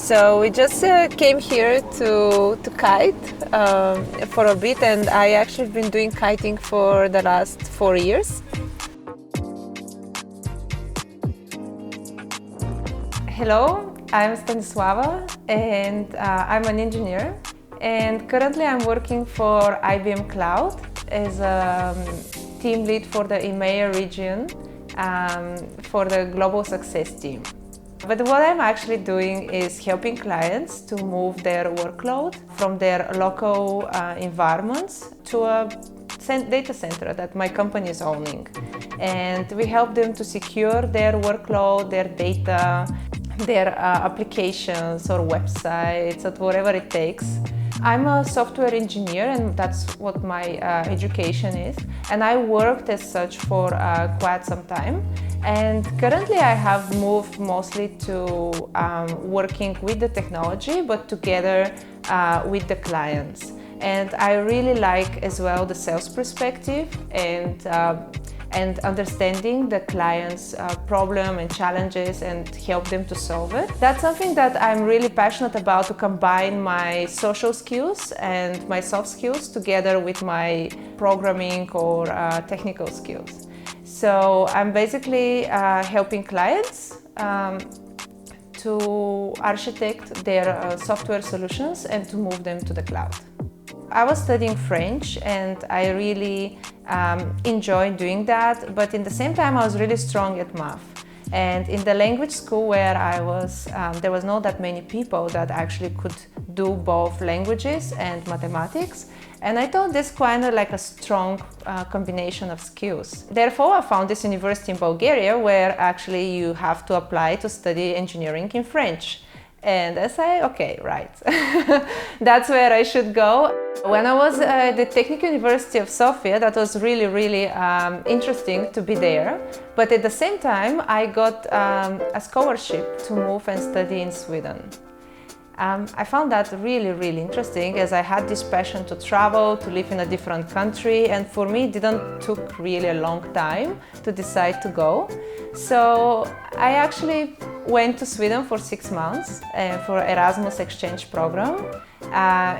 So we just came here to kite for a bit, and I actually been doing kiting for the last 4 years. Hello, I'm Stanislava and I'm an engineer, and currently I'm working for IBM Cloud as a team lead for the EMEA region for the global success team. But what I'm actually doing is helping clients to move their workload from their local environments to a data center that my company is owning. And we help them to secure their workload, their data, their applications or websites, or whatever it takes. I'm a software engineer, and that's what my education is. And I worked as such for quite some time. And currently I have moved mostly to working with the technology, but together with the clients. And I really like as well the sales perspective and understanding the client's problem and challenges and help them to solve it. That's something that I'm really passionate about, to combine my social skills and my soft skills together with my programming or technical skills. So I'm basically helping clients to architect their software solutions and to move them to the cloud. I was studying French and I really enjoyed doing that, but in the same time I was really strong at math. And in the language school where I was, there was not that many people that actually could do both languages and mathematics. And I thought this kind of like a strong combination of skills. Therefore, I found this university in Bulgaria where actually you have to apply to study engineering in French. And I say, okay, right, that's where I should go. When I was at the Technical University of Sofia, that was really interesting to be there. But at the same time, I got a scholarship to move and study in Sweden. I found that really interesting, as I had this passion to travel, to live in a different country, and for me it didn't took really a long time to decide to go. So I actually went to Sweden for 6 months for Erasmus exchange program.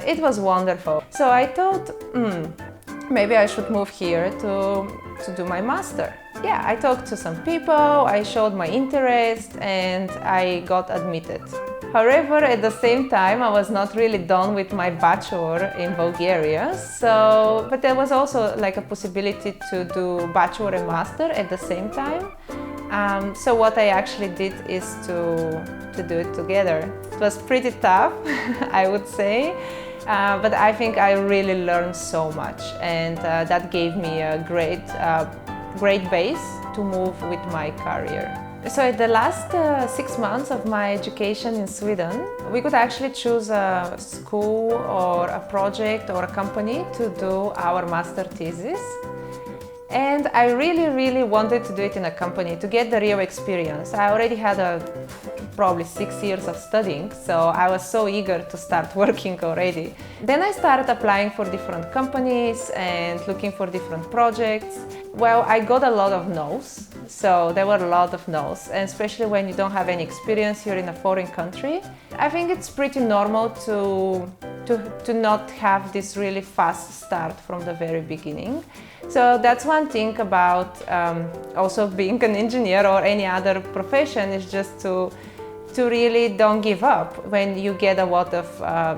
It was wonderful. So I thought, maybe I should move here to do my master. Yeah, I talked to some people, I showed my interest, and I got admitted. However, at the same time, I was not really done with my bachelor in Bulgaria. But there was also like a possibility to do bachelor and master at the same time. So what I actually did is to do it together. It was pretty tough, I would say, but I think I really learned so much, and that gave me a great base to move with my career. So in the last 6 months of my education in Sweden, we could actually choose a school or a project or a company to do our master thesis. And I really wanted to do it in a company to get the real experience. I already had probably 6 years of studying, so I was so eager to start working already. Then I started applying for different companies and looking for different projects. Well, I got a lot of no's, so there were a lot of no's, and especially when you don't have any experience, you're in a foreign country. I think it's pretty normal to not have this really fast start from the very beginning. So that's one thing about also being an engineer or any other profession, is just to really don't give up when you get a lot of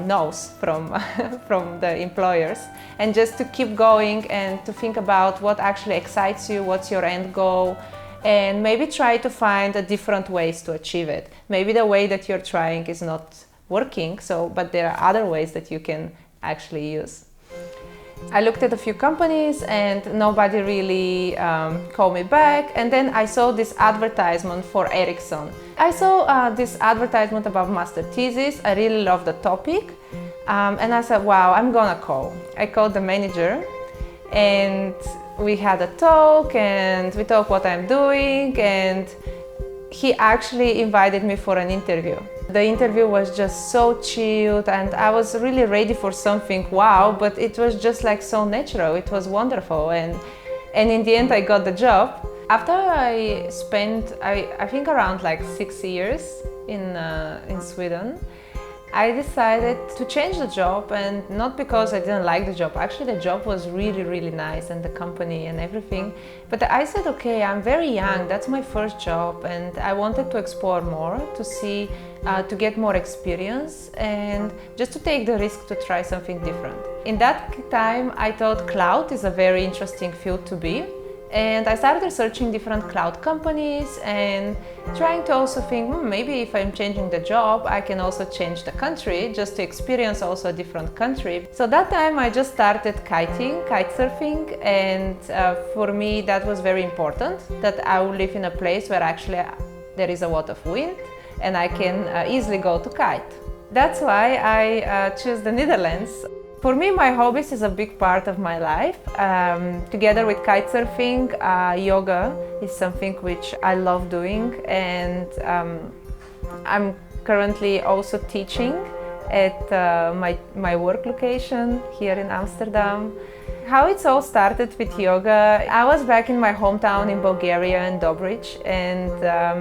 no's from the employers, and just to keep going and to think about what actually excites you, what's your end goal, and maybe try to find a different ways to achieve it. Maybe the way that you're trying is not working, but there are other ways that you can actually use. I looked at a few companies and nobody really called me back, and then I saw this advertisement for Ericsson. I saw this advertisement about master thesis. I really loved the topic, and I said, wow, I'm gonna call. I called the manager and we had a talk, and we talked what I'm doing, and he actually invited me for an interview. The interview was just so chilled, and I was really ready for something wow, but it was just like so natural. It was wonderful, and in the end I got the job. After I spent, I think around like 6 years in Sweden, I decided to change the job, and not because I didn't like the job. Actually, the job was really, really nice, and the company and everything. But I said, okay, I'm very young, that's my first job, and I wanted to explore more, to see, to get more experience, and just to take the risk to try something different. In that time, I thought cloud is a very interesting field to be. And I started researching different cloud companies and trying to also think, maybe if I'm changing the job, I can also change the country, just to experience also a different country. So that time I just started kiting, kite surfing, and for me that was very important, that I will live in a place where actually there is a lot of wind and I can easily go to kite. That's why I choose the Netherlands. For me, my hobbies is a big part of my life. Together with kitesurfing, yoga is something which I love doing, and I'm currently also teaching at my work location here in Amsterdam. How it's all started with yoga, I was back in my hometown in Bulgaria, in Dobrich, and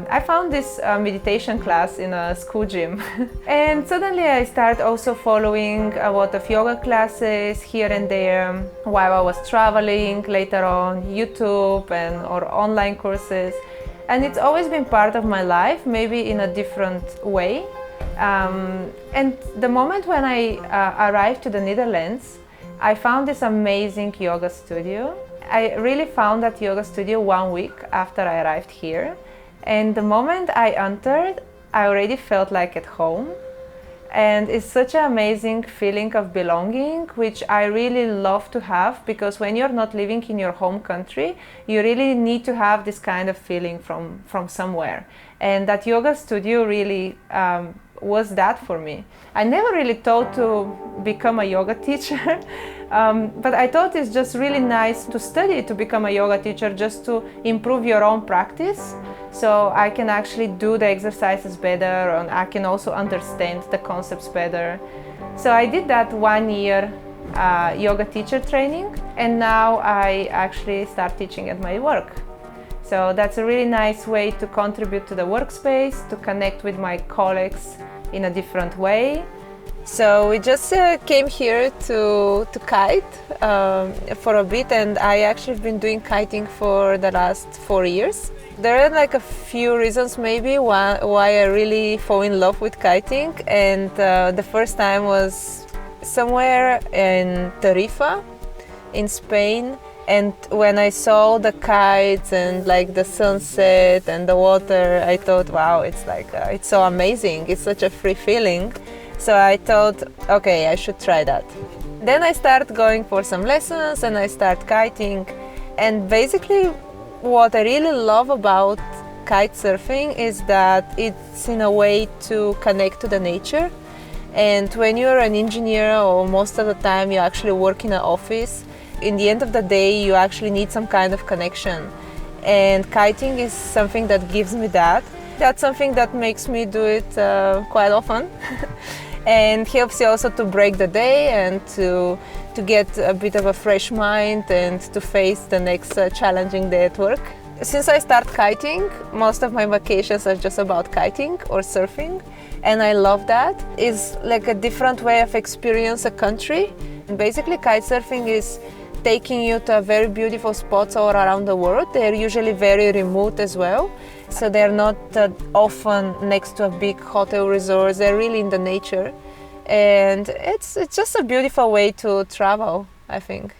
I found this meditation class in a school gym. And suddenly I started also following a lot of yoga classes here and there while I was traveling, later on YouTube or online courses. And it's always been part of my life, maybe in a different way. And the moment when I arrived to the Netherlands, I found this amazing yoga studio. I really found that yoga studio 1 week after I arrived here. And the moment I entered, I already felt like at home. And it's such an amazing feeling of belonging, which I really love to have, because when you're not living in your home country, you really need to have this kind of feeling from somewhere. And that yoga studio really was that for me. I never really thought to become a yoga teacher, but I thought it's just really nice to study to become a yoga teacher, just to improve your own practice, so I can actually do the exercises better, and I can also understand the concepts better. So I did that 1 year yoga teacher training, and now I actually start teaching at my work. So that's a really nice way to contribute to the workspace, to connect with my colleagues in a different way. So we just came here to kite for a bit, and I actually have been doing kiting for the last 4 years. There are like a few reasons maybe why I really fall in love with kiting, and the first time was somewhere in Tarifa in Spain. And when I saw the kites and like the sunset and the water, I thought, wow, it's like it's so amazing. It's such a free feeling. So I thought, okay, I should try that. Then I started going for some lessons and I started kiting. And basically, what I really love about kite surfing is that it's in a way to connect to the nature. And when you're an engineer, or most of the time you actually work in an office, in the end of the day, you actually need some kind of connection. And kiting is something that gives me that. That's something that makes me do it quite often. And helps you also to break the day and to get a bit of a fresh mind and to face the next challenging day at work. Since I started kiting, most of my vacations are just about kiting or surfing. And I love that. It's like a different way of experience a country. And basically, kite surfing is taking you to very beautiful spots all around the world. They're usually very remote as well. So they're not often next to a big hotel resort. They're really in the nature. And it's just a beautiful way to travel, I think.